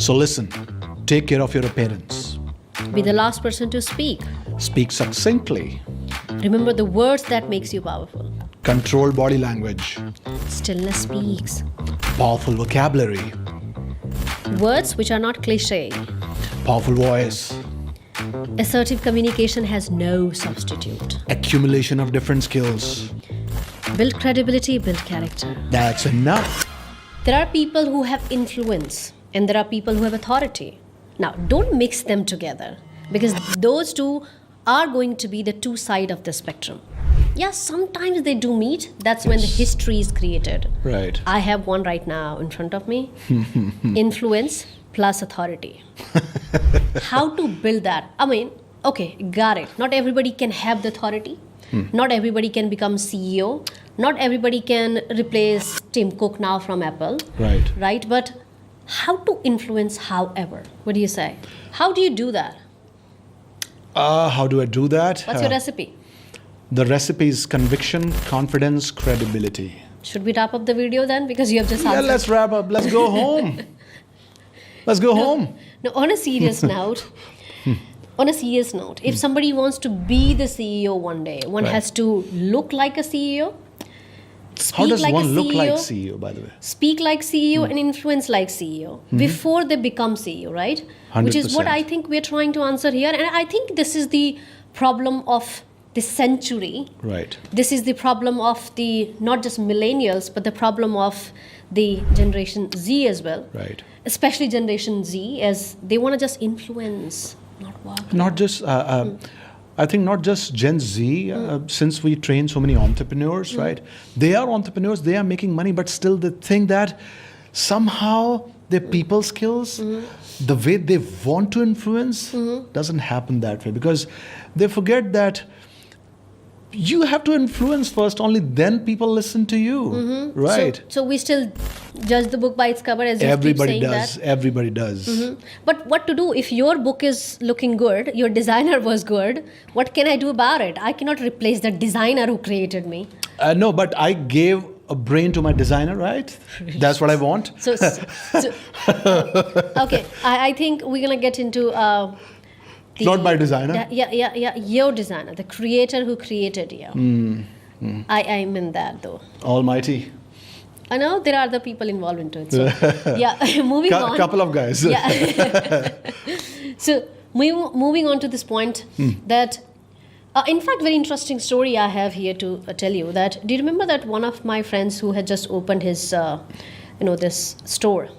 So listen, take care of your appearance. Be the last person to speak. Speak succinctly. Remember the words that makes you powerful. Control body language. Stillness speaks. Powerful vocabulary. Words which are not cliche. Powerful voice. Assertive communication has no substitute. Accumulation of different skills. Build credibility, build character. That's enough. There are people who have influence and there are people who have authority. Now, don't mix them together because those two are going to be the two sides of the spectrum. Yes, sometimes they do meet. That's when the history is created. Right. I have one right now in front of me. Influence plus authority. How to build that? I mean, okay, got it. Not everybody can have the authority. Not everybody can become CEO. Not everybody can replace Tim Cook now from Apple. Right. Right? But how to influence, however? What do you say? How do you do that? How do I do that? What's your recipe? The recipe is conviction, confidence, credibility. Should we wrap up the video then? Because you have just Yeah, answered. let's wrap up. Let's go home. Let's go home. No, on a serious note, if somebody wants to be the CEO one day, one Right. has to look like a CEO, How speak does like one a look CEO, like CEO, by the way? speak like CEO and influence like CEO before they become CEO, right? Which is what 100%. I think we're trying to answer here. And I think this is the problem of this century. Right. This is the problem of the not just millennials, but the problem of the generation Z as well. Right. Especially generation Z, as they want to just influence, not work. Not just, I think not just Gen Z, since we train so many entrepreneurs, right? They are entrepreneurs, they are making money, but still they think that somehow their people skills, the way they want to influence, doesn't happen that way because they forget that you have to influence first, only then people listen to you, right? So we still judge the book by its cover, as you Everybody keep saying does. that. Everybody does. But what to do if your book is looking good, your designer was good? What can I do about it? I cannot replace the designer who created me. No, but I gave a brain to my designer, right? That's what I want. So okay, I think we're gonna get into. Not my designer. Yeah. Your designer, the creator who created you. I mean that though. Almighty. I know there are other people involved into it. So, yeah, moving on. Couple of guys. Yeah. So moving on to this point that, in fact, very interesting story I have here to tell you. That do you remember that one of my friends who had just opened his, this store,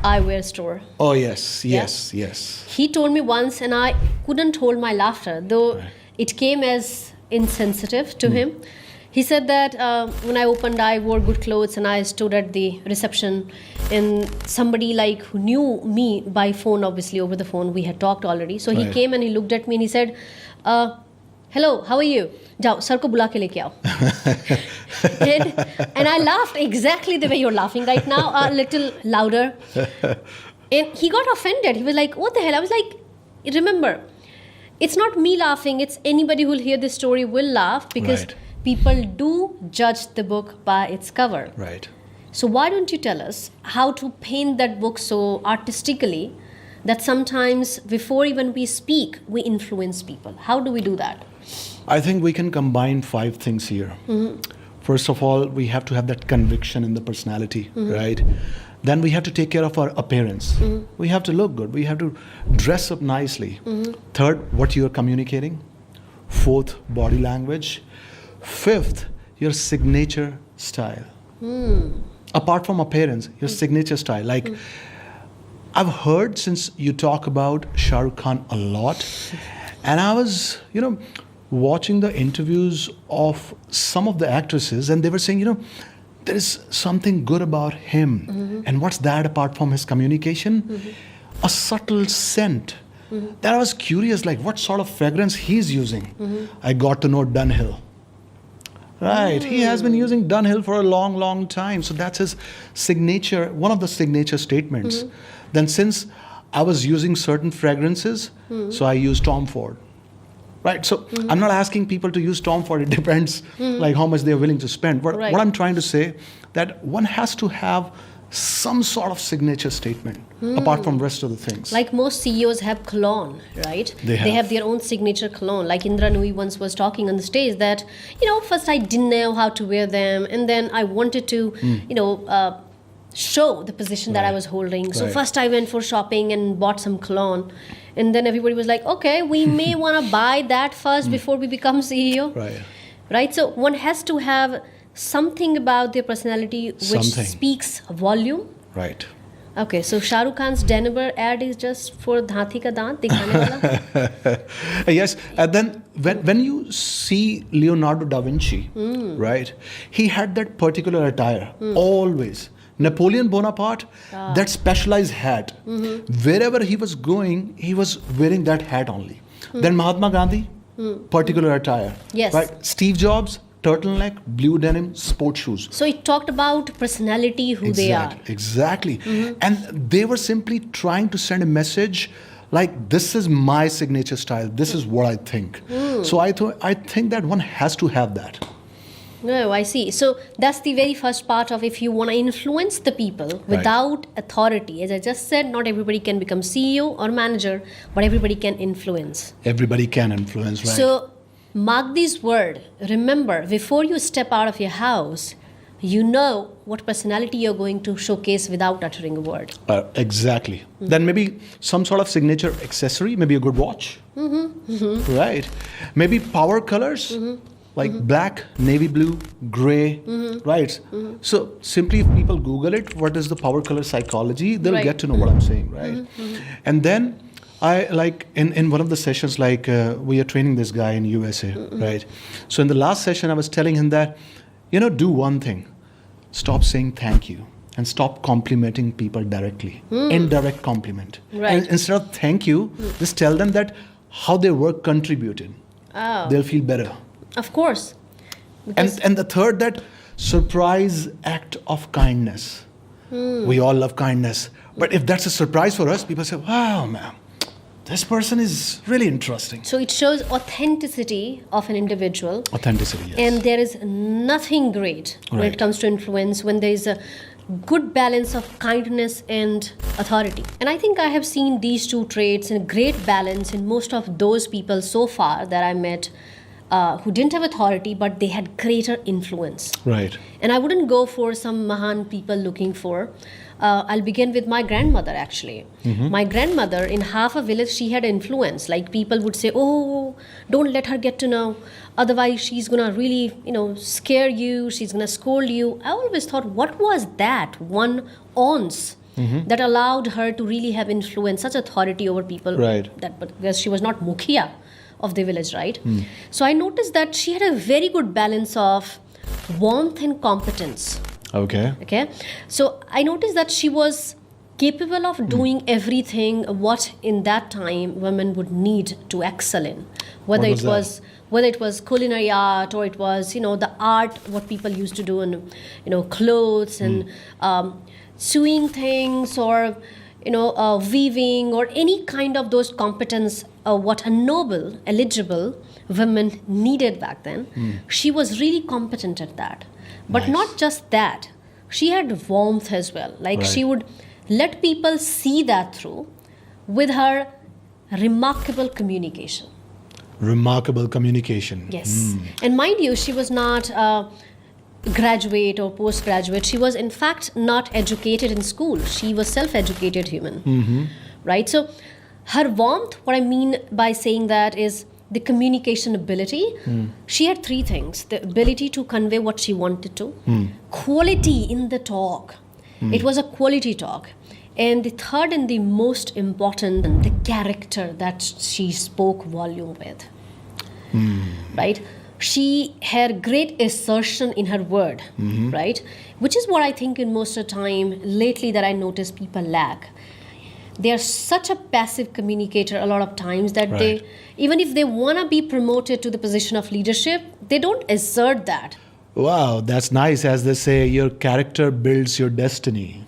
eyewear store. Oh yes. He told me once, and I couldn't hold my laughter, though it came as insensitive to him. He said that when I opened, I wore good clothes and I stood at the reception, and somebody like who knew me by phone, obviously over the phone, we had talked already. So he came and he looked at me and he said, hello, how are you? Jao, sir ko bula ke leke aao. And I laughed exactly the way you're laughing right now, a little louder. And he got offended. He was like, what the hell? I was like, remember, it's not me laughing. It's anybody who will hear this story will laugh because people do judge the book by its cover. Right. So why don't you tell us how to paint that book so artistically that sometimes before even we speak, we influence people? How do we do that? I think we can combine 5 things here. First of all, we have to have that conviction in the personality, right? Then we have to take care of our appearance. We have to look good. We have to dress up nicely. Third, what you are communicating. Fourth, body language. Fifth, your signature style. Apart from appearance, your signature style. Like, I've heard since you talk about Shah Rukh Khan a lot, and I was, watching the interviews of some of the actresses, and they were saying, there is something good about him. And what's that apart from his communication? A subtle scent. That I was curious, like what sort of fragrance he's using. I got to know Dunhill. Right, he has been using Dunhill for a long, long time. So that's his signature, one of the signature statements. Then since I was using certain fragrances, so I used Tom Ford. Right, so I'm not asking people to use Tom Ford. It depends like how much they're willing to spend. But what I'm trying to say, that one has to have some sort of signature statement apart from rest of the things. Like most CEOs have cologne, right? They have. their own signature cologne. Like Indra Nui once was talking on the stage that, first I didn't know how to wear them, and then I wanted to, show the position that I was holding. So Right. first I went for shopping and bought some cologne. And then everybody was like, okay, we may want to buy that first before we become CEO. Right. Right? So one has to have something about their personality which Something. speaks volume. Right. Okay, so Shah Rukh Khan's Denver ad is just for Dhanti ka Dant dikhane wala? Yes, and then when you see Leonardo da Vinci, right, he had that particular attire always. Napoleon Bonaparte, that specialized hat. Wherever he was going, he was wearing that hat only. Then Mahatma Gandhi, particular attire. Yes. Right. Steve Jobs, turtleneck, blue denim, sports shoes. So it talked about personality, who they are. Exactly. And they were simply trying to send a message like, this is my signature style. This is what I think. So I think that one has to have that. No, I see. So that's the very first part of if you want to influence the people without authority. As I just said, not everybody can become CEO or manager, but everybody can influence. Everybody can influence, right? So mark this word. Remember, before you step out of your house, you know what personality you're going to showcase without uttering a word. Exactly. Then maybe some sort of signature accessory, maybe a good watch. Right. Maybe power colors. Like black, navy blue, gray, right? So simply if people Google it, what is the power color psychology, they'll Right. get to know what I'm saying, right? And then I like in one of the sessions, like we are training this guy in USA, right? So in the last session, I was telling him that, do one thing, stop saying thank you and stop complimenting people directly, indirect compliment. Right. And instead of thank you, just tell them that how their work contributed. Oh. They'll feel better. Of course. Because And the third, that surprise act of kindness. We all love kindness. But if that's a surprise for us, people say, wow, man, this person is really interesting. so it shows authenticity of an individual. Authenticity, yes. And there is nothing great when Right. it comes to influence when there is a good balance of kindness and authority. And I think I have seen these two traits in great balance in most of those people so far that I met who didn't have authority, but they had greater influence. Right. And I wouldn't go for some Mahan people looking for. I'll begin with my grandmother, actually. My grandmother, in half a village, she had influence. Like people would say, oh, don't let her get to know. Otherwise, she's going to really, scare you. She's going to scold you. I always thought, what was that one ounce that allowed her to really have influence, such authority over people? Right. But because she was not Mukhiya of the village, right? So I noticed that she had a very good balance of warmth and competence. Okay, so I noticed that she was capable of doing everything what in that time women would need to excel in, whether it was culinary art or it was the art what people used to do in clothes and sewing things or weaving or any kind of those competence what a noble eligible women needed back then. She was really competent at that. But Nice. not just that, she had warmth as well. Like Right. she would let people see that through with her remarkable communication. Remarkable communication. Yes. And mind you, she was not a graduate or postgraduate. She was, in fact, not educated in school. She was self-educated human. Right? So her warmth, what I mean by saying that is the communication ability. She had three things: the ability to convey what she wanted to, quality in the talk. It was a quality talk. And the third and the most important, the character that she spoke volume with. Right? She had great assertion in her word, right? Which is what I think in most of the time lately that I notice people lack. They are such a passive communicator a lot of times that they, even if they want to be promoted to the position of leadership, they don't assert that. Wow, that's nice. As they say, your character builds your destiny.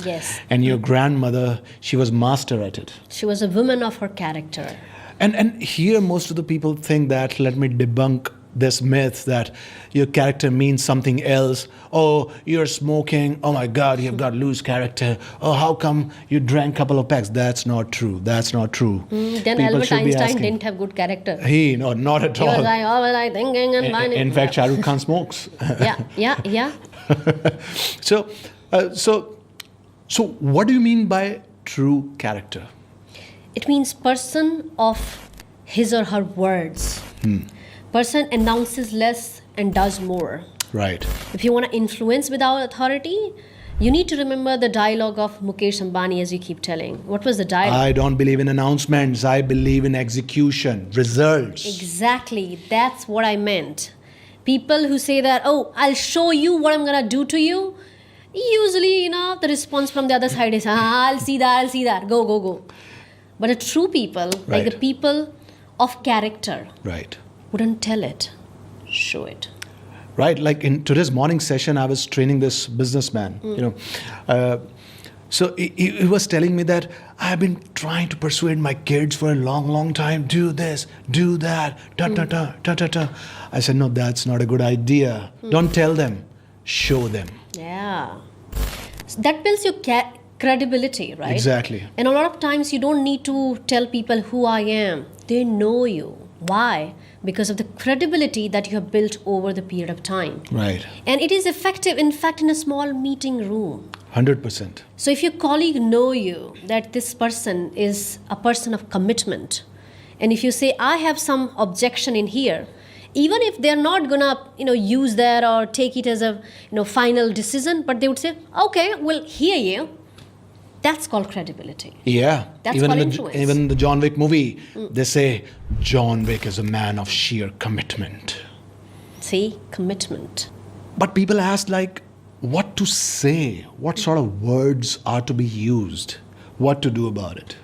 Yes. And your grandmother, she was master at it. She was a woman of her character. And here most of the people think that, let me debunk this myth that your character means something else. Oh, you're smoking. Oh my God, you've got loose character. Oh, how come you drank a couple of packs? That's not true. That's not true. Then People Albert should be Einstein asking. didn't have good character. No, not at He was all. like, oh, well, I thinking and minding. In fact, Shah Rukh Khan smokes. Yeah. So, so what do you mean by true character? It means person of his or her words. Person announces less and does more. Right. If you want to influence without authority, you need to remember the dialogue of Mukesh Ambani, as you keep telling. What was the dialogue? I don't believe in announcements. I believe in execution, results. Exactly. That's what I meant. People who say that, oh, I'll show you what I'm going to do to you. Usually, the response from the other side is, I'll see that, go. But the true people, like Right. the people of character, Right. wouldn't tell it, show it. Right. Like in today's morning session, I was training this businessman, So he was telling me that I've been trying to persuade my kids for a long time. Do this, do that, ta. I said, no, that's not a good idea. Don't tell them, show them. Yeah. So that builds your credibility, right? Exactly. And a lot of times you don't need to tell people who I am. They know you. Why? Because of the credibility that you have built over the period of time. Right. And it is effective, in fact, in a small meeting room. 100%. So if your colleague know you, that this person is a person of commitment, and if you say, I have some objection in here, even if they're not gonna, use that or take it as a, final decision, but they would say, okay, we'll hear you. That's called credibility. Yeah. That's even called in influence. even in the John Wick movie, they say John Wick is a man of sheer commitment. See, commitment. But people ask, like, what to say? What sort of words are to be used? What to do about it?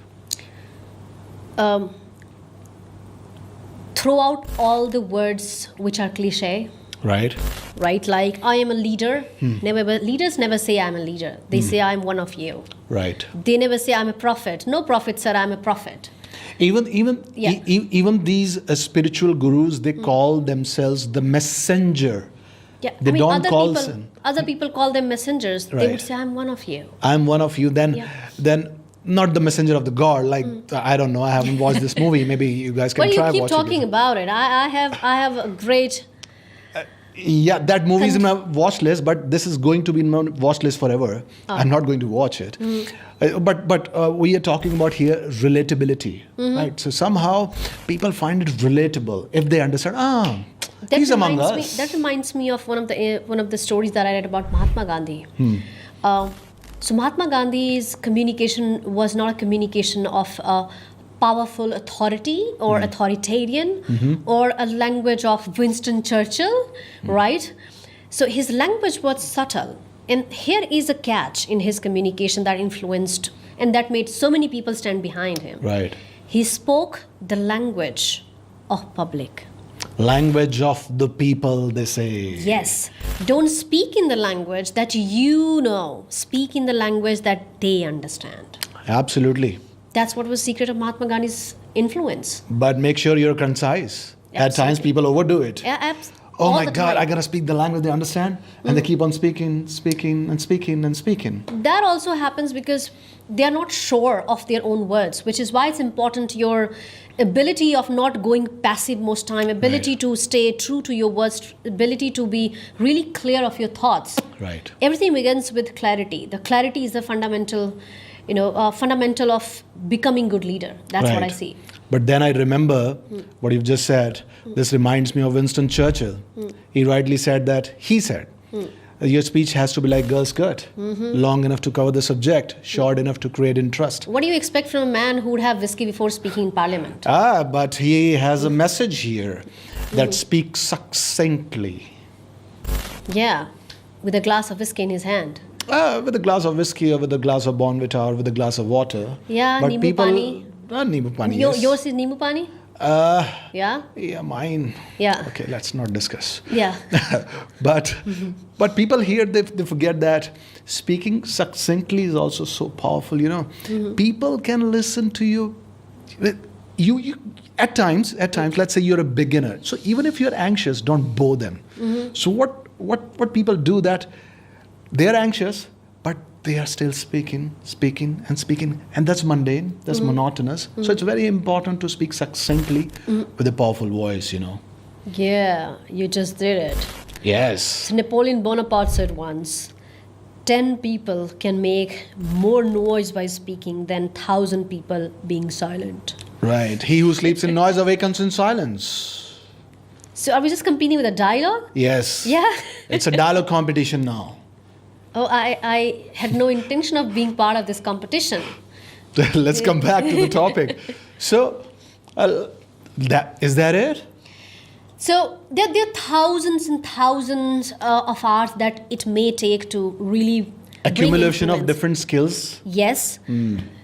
Throw out all the words which are cliche, Right? right? Like, I am a leader. Leaders never say I'm a leader. They say I'm one of you. Right. They never say I'm a prophet. No prophet, sir, I'm a prophet. Even Yeah. even these spiritual gurus, they call themselves the messenger. Yeah, They don't call other people call them messengers. They Right. would say, I'm one of you. I'm one of you. Then Yeah. not the messenger of the God. Like I don't know. I haven't watched this movie. Maybe you guys can Well, try you keep watching talking it. about it. I have a great... Yeah, that movie is in my watch list, but this is going to be in my watch list forever. I'm not going to watch it. But we are talking about here relatability, right? So somehow people find it relatable if they understand. He's among us. That reminds me of one of the stories that I read about Mahatma Gandhi. So Mahatma Gandhi's communication was not a communication of a powerful authority or authoritarian or a language of Winston Churchill, right? So his language was subtle. And here is a catch in his communication that influenced and that made so many people stand behind him. Right. He spoke the language of public. Language of the people, they say. Yes. Don't speak in the language that you know. Speak in the language that they understand. Absolutely. That's what was secret of Mahatma Gandhi's influence. But make sure you're concise. At times Absolutely. people overdo it. Yeah, Oh all my the God, time. I gotta speak the language they understand. And they keep on speaking. That also happens because they are not sure of their own words, which is why it's important your ability of not going passive most time, ability Right. to stay true to your words, ability to be really clear of your thoughts. Right. Everything begins with clarity. The clarity is the fundamental of becoming good leader. That's what I Right. see. But then I remember what you've just said. This reminds me of Winston Churchill. He rightly said that, your speech has to be like girl's skirt, long enough to cover the subject, short enough to create interest. What do you expect from a man who would have whiskey before speaking in parliament? But he has a message here that speaks succinctly. Yeah, with a glass of whiskey in his hand. With a glass of whiskey or with a glass of Bonvita or with a glass of water. Yeah, but Nimbu people, pani. Nimbu pani, yes. Yours is Nimbu Pani? Yeah? Yeah, mine. Yeah. Okay, let's not discuss. Yeah. But people here, they forget that speaking succinctly is also so powerful, People can listen to you. you at times, let's say you're a beginner. So even if you're anxious, don't bore them. So what people do that they're anxious, but they are still speaking, and that's mundane, that's monotonous. So it's very important to speak succinctly with a powerful voice, Yeah, you just did it. Yes. So Napoleon Bonaparte said once, 10 people can make more noise by speaking than 1,000 people being silent. Right. He who sleeps in noise awakens in silence. So are we just competing with a dialogue? Yes. Yeah. It's a dialogue competition now. Oh, I had no intention of being part of this competition. Let's come back to the topic. So, is that it? So there are thousands and thousands of hours that it may take to really bring Accumulation of influence. different skills. Yes.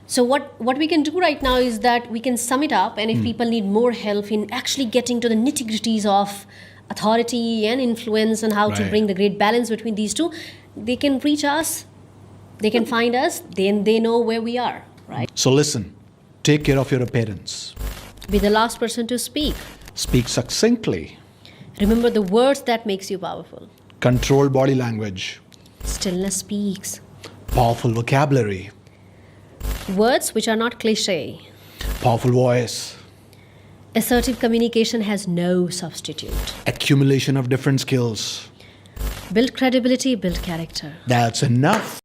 So what we can do right now is that we can sum it up, and if people need more help in actually getting to the nitty-gritties of authority and influence and how to Right. bring the great balance between these two, they can reach us, they can find us, then they know where we are, right? So listen, take care of your appearance. Be the last person to speak. Speak succinctly. Remember the words that makes you powerful. Control body language. Stillness speaks. Powerful vocabulary. Words which are not cliche. Powerful voice. Assertive communication has no substitute. Accumulation of different skills. Build credibility, build character. That's enough.